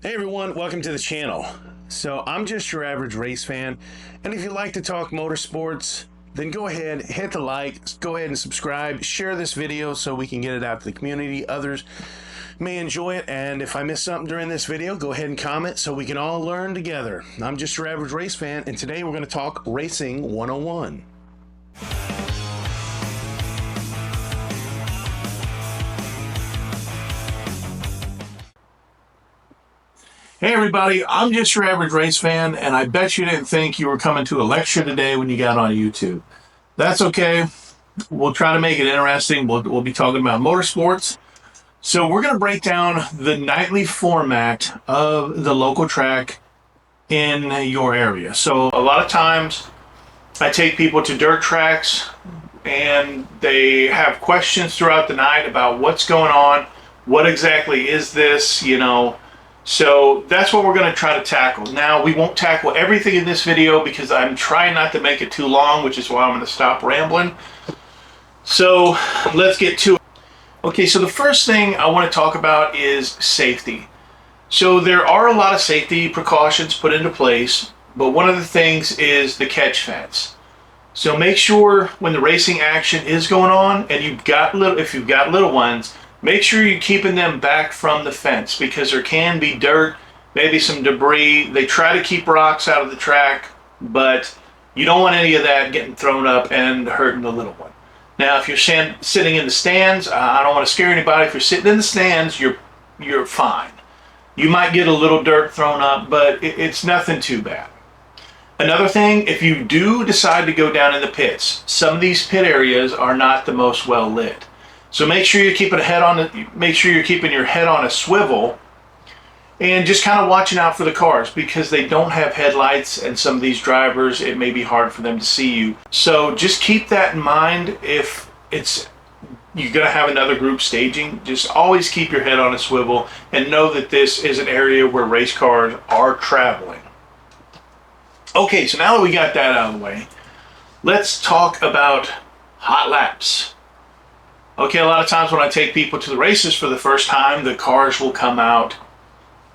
Hey everyone, welcome to the channel. So I'm just your average race fan, and if you like to talk motorsports, then go ahead, hit the like, go ahead and subscribe, share this video so we can get it out to the community. Others may enjoy it, and if I miss something during this video, go ahead and comment so we can all learn together. I'm just your average race fan, and today we're going to talk Racing 101. Hey everybody, I'm just your average race fan, and I bet you didn't think you were coming to a lecture today when you got on YouTube. That's okay. We'll try to make it interesting. We'll be talking about motorsports. So we're going to break down the nightly format of the local track in your area. So a lot of times I take people to dirt tracks and they have questions throughout the night about what's going on, what exactly is this, So that's what we're going to try to tackle. Now, we won't tackle everything in this video because I'm trying not to make it too long, which is why I'm going to stop rambling. So let's get to it. Okay, so the first thing I want to talk about is safety. So there are a lot of safety precautions put into place, but one of the things is the catch fence. So make sure when the racing action is going on and if you've got little ones, make sure you're keeping them back from the fence because there can be dirt, maybe some debris. They try to keep rocks out of the track, but you don't want any of that getting thrown up and hurting the little one. Now, if you're sitting in the stands, I don't want to scare anybody. If you're sitting in the stands, you're fine. You might get a little dirt thrown up, but it's nothing too bad. Another thing, if you do decide to go down in the pits, some of these pit areas are not the most well lit. So make sure you're keeping your head on a swivel and just kind of watching out for the cars because they don't have headlights, and some of these drivers, it may be hard for them to see you. So just keep that in mind. If you're going to have another group staging, just always keep your head on a swivel and know that this is an area where race cars are traveling. Okay, so now that we got that out of the way, let's talk about hot laps. Okay, a lot of times when I take people to the races for the first time, the cars will come out,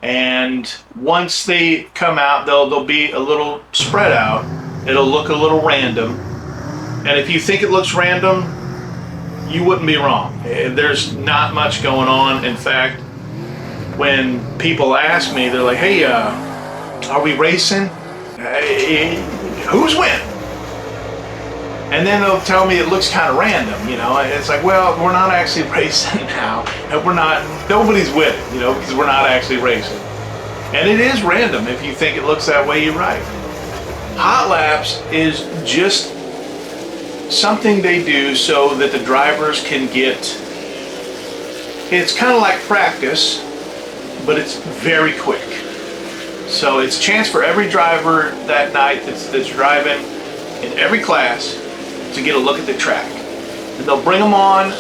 and once they come out, they'll be a little spread out. It'll look a little random, and if you think it looks random, you wouldn't be wrong. There's not much going on. In fact, when people ask me, they're like, "Hey, are we racing? Who's winning?" And then they'll tell me it looks kind of random, and it's like, well, we're not actually racing now. And nobody's winning, because we're not actually racing. And it is random. If you think it looks that way, you're right. Hot laps is just something they do so that the drivers can it's kind of like practice, but it's very quick. So it's a chance for every driver that night that's driving in every class to get a look at the track. And they'll bring them on,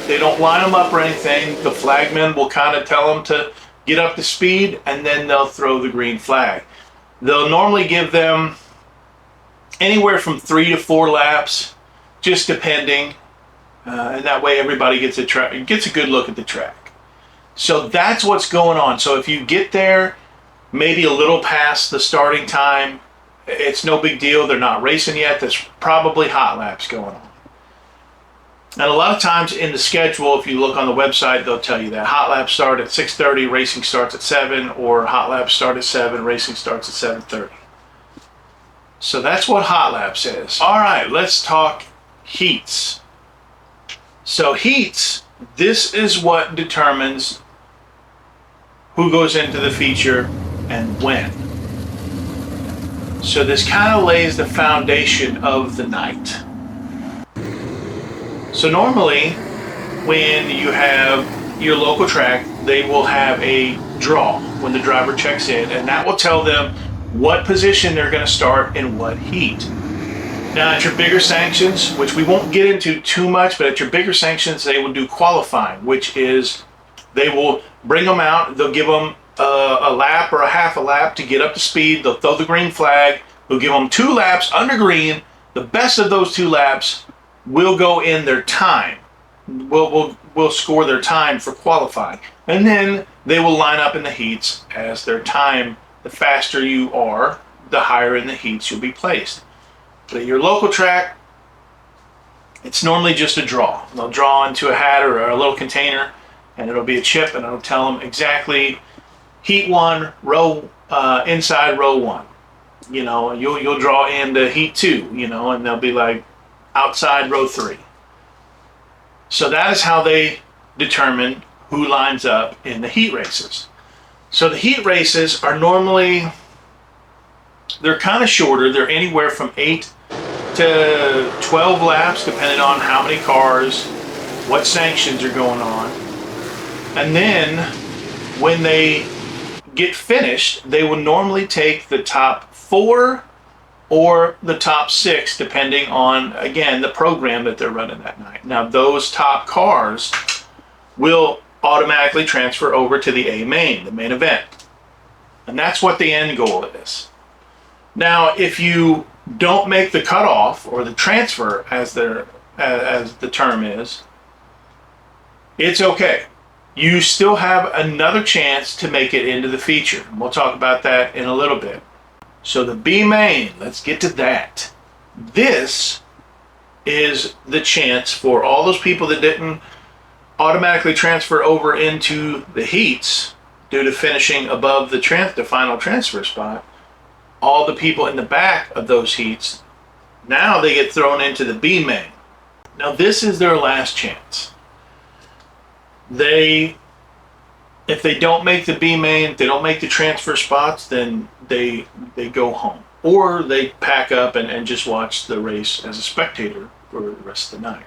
they don't line them up or anything. The flagman will kind of tell them to get up to speed, and then they'll throw the green flag. They'll normally give them anywhere from 3 to 4 laps, just depending, and that way everybody gets a good look at the track. So that's what's going on. So if you get there maybe a little past the starting time, it's no big deal. They're not racing yet. There's probably hot laps going on. And a lot of times in the schedule, if you look on the website, they'll tell you that hot laps start at 6:30, racing starts at 7, or hot laps start at 7, racing starts at 7:30. So that's what hot laps is. All right, let's talk heats. So heats, this is what determines who goes into the feature and when. So this kind of lays the foundation of the night. So normally, when you have your local track, they will have a draw when the driver checks in, and that will tell them what position they're going to start in what heat. Now at your bigger sanctions, which we won't get into too much, but at your bigger sanctions, they will do qualifying, which is they will bring them out, they'll give them a lap or a half a lap to get up to speed. They'll throw the green flag. They'll give them 2 laps under green. The best of those 2 laps will go in their time. Will score their time for qualifying. And then they will line up in the heats as their time. The faster you are, the higher in the heats you'll be placed. But at your local track, it's normally just a draw. They'll draw into a hat or a little container, and it'll be a chip, and it'll tell them exactly heat one, row inside row one. You know, you'll draw into heat two. You know, and they'll be like outside row three. So that is how they determine who lines up in the heat races. So the heat races are normally, they're kind of shorter. They're anywhere from 8 to 12 laps, depending on how many cars, what sanctions are going on. And then when they get finished, they will normally take the top 4 or the top 6, depending on, again, the program that they're running that night. Now, those top cars will automatically transfer over to the A main, the main event. And that's what the end goal is. Now, if you don't make the cutoff or the transfer, as the term is, it's okay. You still have another chance to make it into the feature. We'll talk about that in a little bit. So the B main, let's get to that. This is the chance for all those people that didn't automatically transfer over into the heats due to finishing above the final transfer spot. All the people in the back of those heats, now they get thrown into the B main. Now this is their last chance. If they don't make the B main, if they don't make the transfer spots, then they go home. Or they pack up and just watch the race as a spectator for the rest of the night.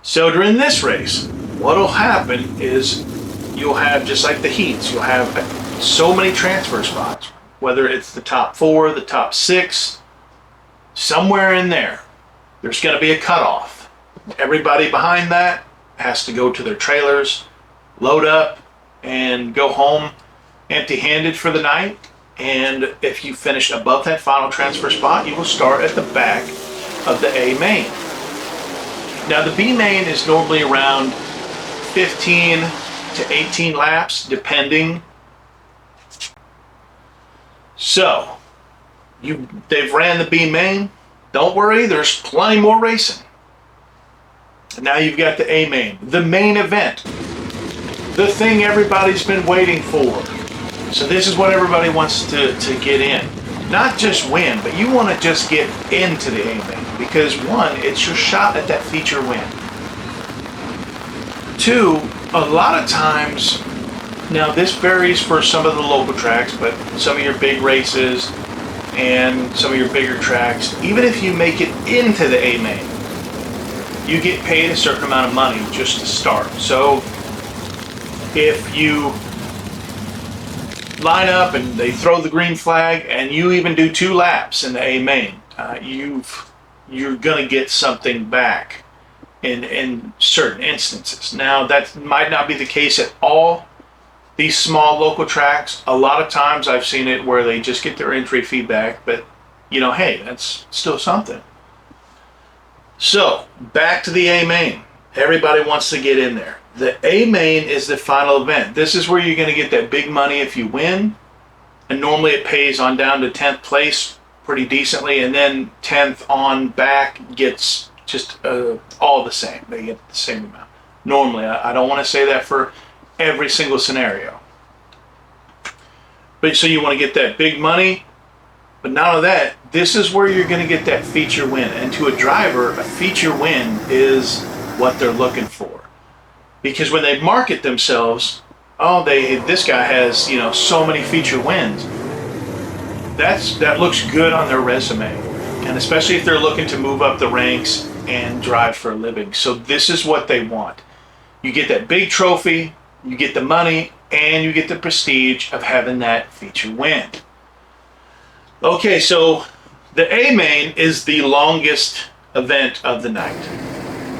So during this race, what will happen is you'll have, just like the heats, you'll have so many transfer spots, whether it's the top 4, the top 6, somewhere in there, there's going to be a cutoff. Everybody behind that has to go to their trailers, load up, and go home empty-handed for the night. And if you finish above that final transfer spot, you will start at the back of the A main. Now the B main is normally around 15 to 18 laps, depending. So they've ran the B main. Don't worry, there's plenty more racing. And now you've got the A main, the main event, the thing everybody's been waiting for. So this is what everybody wants to get in. Not just win, but you want to just get into the A main, because 1, it's your shot at that feature win. 2, a lot of times, now this varies for some of the local tracks, but some of your big races and some of your bigger tracks, even if you make it into the A main, you get paid a certain amount of money just to start. So if you line up and they throw the green flag and you even do 2 laps in the A main, you're gonna get something back in certain instances. Now that might not be the case at all these small local tracks. A lot of times I've seen it where they just get their entry feedback, but you know, hey, that's still something. So back to the A main. Everybody wants to get in there. The A main is the final event. This is where you're going to get that big money if you win. And normally it pays on down to 10th place pretty decently. And then 10th on back gets just all the same. They get the same amount. Normally, I don't want to say that for every single scenario. But so you want to get that big money. But not only that, this is where you're going to get that feature win. And to a driver, a feature win is what they're looking for. Because when they market themselves, oh, this guy has, you know, so many feature wins. That looks good on their resume, and especially if they're looking to move up the ranks and drive for a living. So this is what they want. You get that big trophy, you get the money, and you get the prestige of having that feature win. Okay, so the A main is the longest event of the night.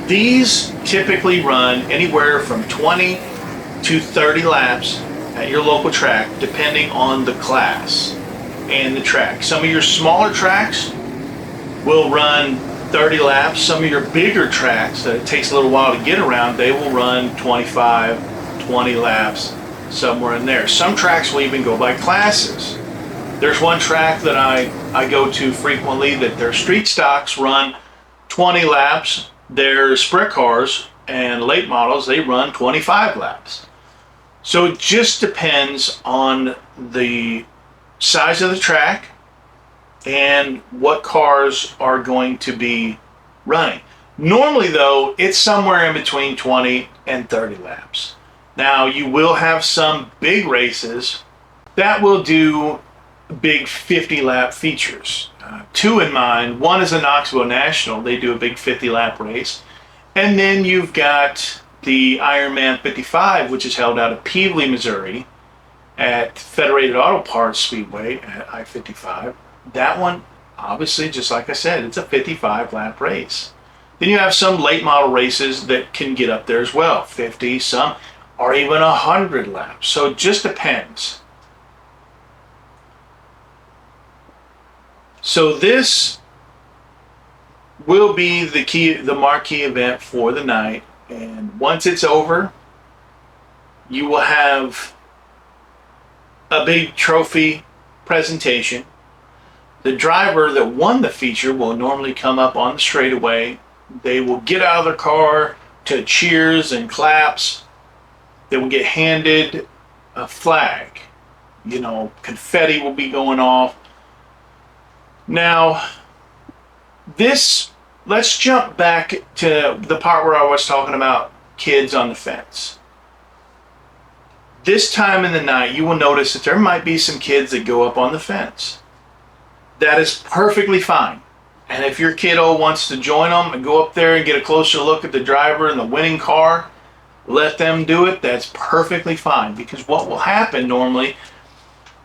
These typically run anywhere from 20 to 30 laps at your local track, depending on the class and the track. Some of your smaller tracks will run 30 laps. Some of your bigger tracks that it takes a little while to get around, they will run 25, 20 laps, somewhere in there. Some tracks will even go by classes. There's one track that I go to frequently that their street stocks run 20 laps. Their sprint cars and late models, they run 25 laps. So it just depends on the size of the track and what cars are going to be running. Normally though, it's somewhere in between 20 and 30 laps. Now you will have some big races that will do big 50 lap features. Two in mind. One is a Knoxville National. They do a big 50 lap race. And then you've got the Ironman 55, which is held out of Pevely, Missouri at Federated Auto Parts Speedway at I-55. That one, obviously, just like I said, it's a 55 lap race. Then you have some late model races that can get up there as well, 50, some are even 100 laps. So it just depends. So this will be the marquee event for the night. And once it's over, you will have a big trophy presentation. The driver that won the feature will normally come up on the straightaway. They will get out of their car to cheers and claps. They will get handed a flag. You know, confetti will be going off. Now, let's jump back to the part where I was talking about kids on the fence. This time in the night, you will notice that there might be some kids that go up on the fence. That is perfectly fine. And if your kiddo wants to join them and go up there and get a closer look at the driver and the winning car, let them do it. That's perfectly fine. Because what will happen normally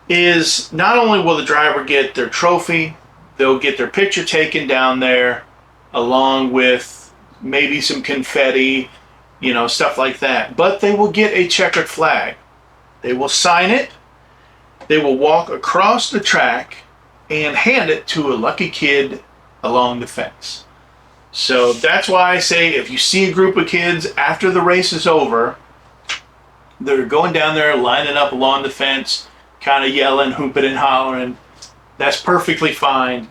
is not only will the driver get their trophy, they'll get their picture taken down there along with maybe some confetti, you know, stuff like that. But they will get a checkered flag. They will sign it. They will walk across the track and hand it to a lucky kid along the fence. So that's why I say if you see a group of kids after the race is over, they're going down there, lining up along the fence, kind of yelling, hooping and hollering, that's perfectly fine.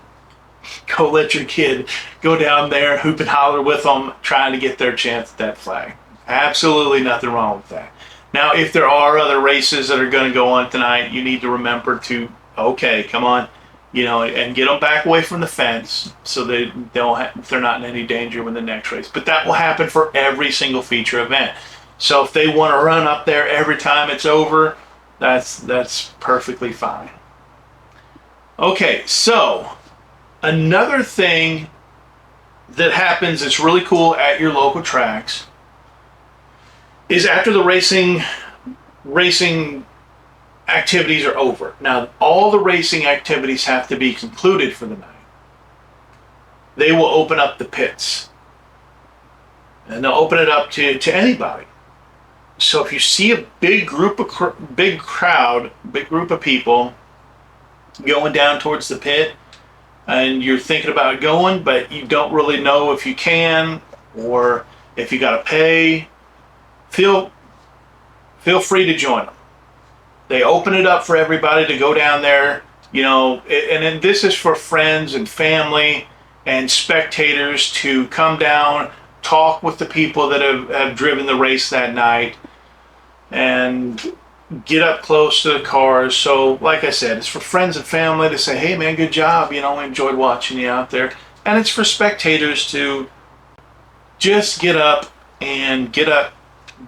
Go let your kid go down there, hoop and holler with them, trying to get their chance at that flag. Absolutely nothing wrong with that. Now, if there are other races that are going to go on tonight, you need to remember to, okay, come on, you know, and get them back away from the fence so they're not in any danger when the next race. But that will happen for every single feature event. So if they want to run up there every time it's over, that's perfectly fine. Okay, so another thing that happens that's really cool at your local tracks is after the racing activities are over. Now, all the racing activities have to be concluded for the night. They will open up the pits. And they'll open it up to anybody. So if you see a big group of big group of people going down towards the pit, and you're thinking about going, but you don't really know if you can or if you got to pay, feel free to join them. They open it up for everybody to go down there, you know, and then this is for friends and family and spectators to come down, talk with the people that have driven the race that night, and get up close to the cars. So like I said, it's for friends and family to say, hey man, good job, you know, I enjoyed watching you out there. And it's for spectators to just get up and get a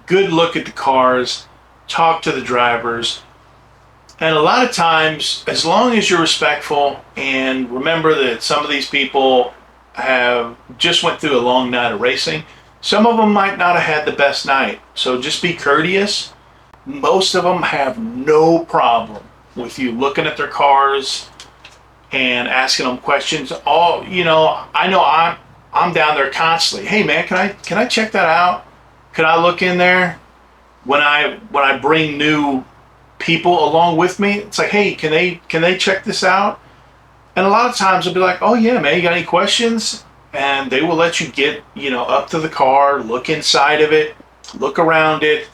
good look at the cars, talk to the drivers. And a lot of times, as long as you're respectful and remember that some of these people have just went through a long night of racing, some of them might not have had the best night. So just be courteous. Most of them have no problem with you looking at their cars and asking them questions. All, you know I'm down there constantly. Hey man, can I check that out? Can I look in there? When I bring new people along with me, it's like, hey, can they check this out? And a lot of times they'll be like, oh yeah, man, you got any questions? And they will let you get, you know, up to the car, look inside of it, look around it,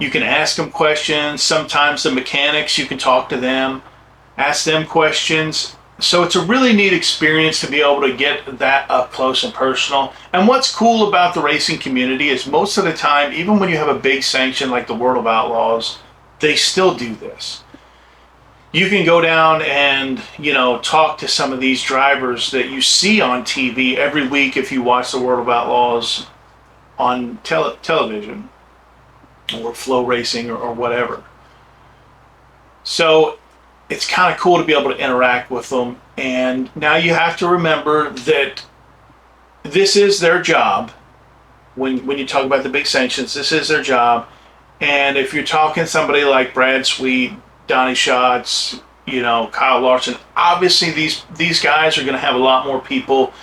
You can ask them questions. Sometimes the mechanics, you can talk to them, ask them questions. So it's a really neat experience to be able to get that up close and personal. And what's cool about the racing community is most of the time, even when you have a big sanction like the World of Outlaws, they still do this. You can go down and, talk to some of these drivers that you see on TV every week if you watch the World of Outlaws on television or Flow Racing or whatever. So it's kind of cool to be able to interact with them. And now you have to remember that this is their job. When you talk about the big sanctions, this is their job. And if you're talking somebody like Brad Sweet, Donnie Schatz, Kyle Larson, obviously these guys are going to have a lot more people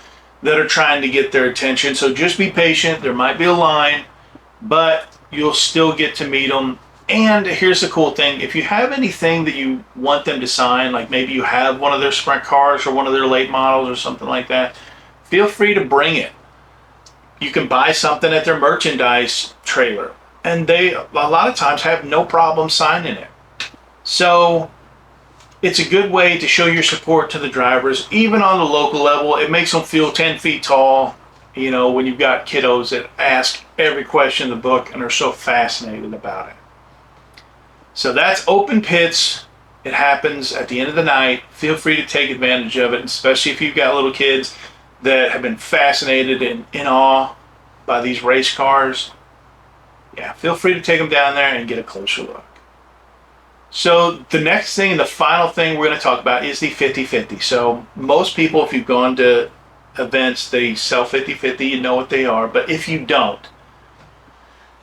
that are trying to get their attention. So just be patient. There might be a line, but you'll still get to meet them. And here's the cool thing. If you have anything that you want them to sign, like maybe you have one of their sprint cars or one of their late models or something like that, feel free to bring it. You can buy something at their merchandise trailer, and they a lot of times have no problem signing it. So it's a good way to show your support to the drivers, even on the local level. It makes them feel 10 feet tall, when you've got kiddos that ask every question in the book and are so fascinated about it. So that's Open Pits. It happens at the end of the night. Feel free to take advantage of it, especially if you've got little kids that have been fascinated and in awe by these race cars. Yeah, feel free to take them down there and get a closer look. So the next thing and the final thing we're going to talk about is the 50/50. So most people, if you've gone to events, they sell 50/50, you know what they are. But if you don't,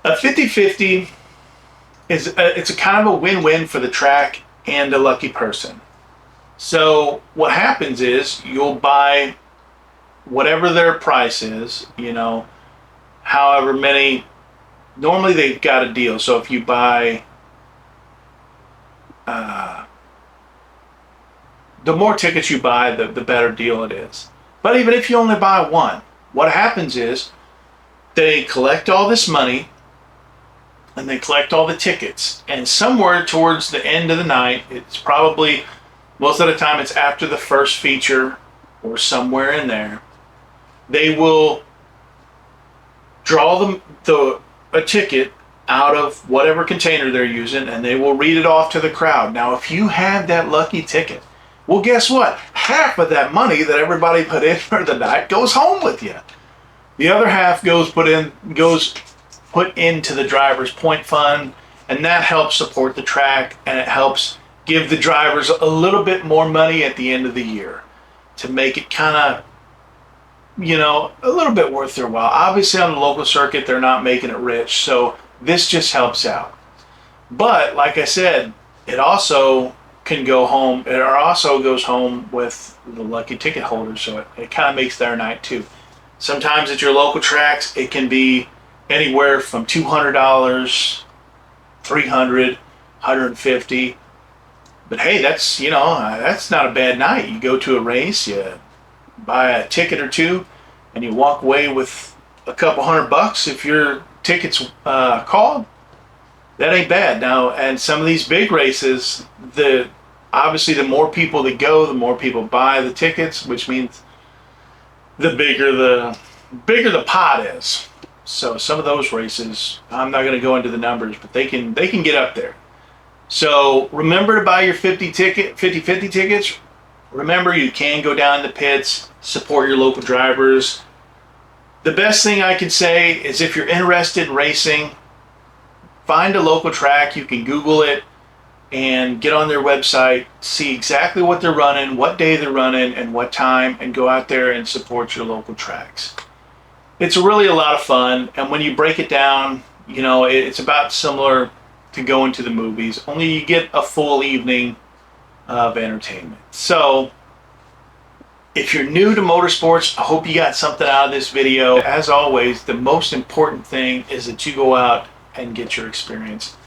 a 50/50 it's a kind of a win-win for the track and the lucky person. So what happens is you'll buy whatever their price is, however many. Normally they've got a deal. So if you buy the more tickets you buy, the better deal it is. But even if you only buy one, what happens is they collect all this money and they collect all the tickets. And somewhere towards the end of the night, it's probably, most of the time it's after the first feature or somewhere in there, they will draw a ticket out of whatever container they're using, and they will read it off to the crowd. Now, if you have that lucky ticket, well, guess what? Half of that money that everybody put in for the night goes home with you. The other half goes put into the driver's point fund, and that helps support the track, and it helps give the drivers a little bit more money at the end of the year to make it kind of, a little bit worth their while. Obviously, on the local circuit, they're not making it rich, so this just helps out. But like I said, it also can go home. It also goes home with the lucky ticket holders, so it kind of makes their night too. Sometimes at your local tracks, it can be anywhere from $200, $300, $150. But hey, that's not a bad night. You go to a race, you buy a ticket or two, and you walk away with a couple $100 if your ticket's called. That ain't bad. Now, and some of these big races, obviously the more people that go, the more people buy the tickets, which means the bigger the pot is. So some of those races, I'm not going to go into the numbers, but they can get up there. So remember to buy your 50/50 tickets. Remember, you can go down the pits, support your local drivers. The best thing I can say is if you're interested in racing, find a local track. You can Google it and get on their website, see exactly what they're running, what day they're running, and what time, and go out there and support your local tracks. It's really a lot of fun, and when you break it down, it's about similar to going to the movies, only you get a full evening of entertainment. So if you're new to motorsports, I hope you got something out of this video. As always, the most important thing is that you go out and get your experience.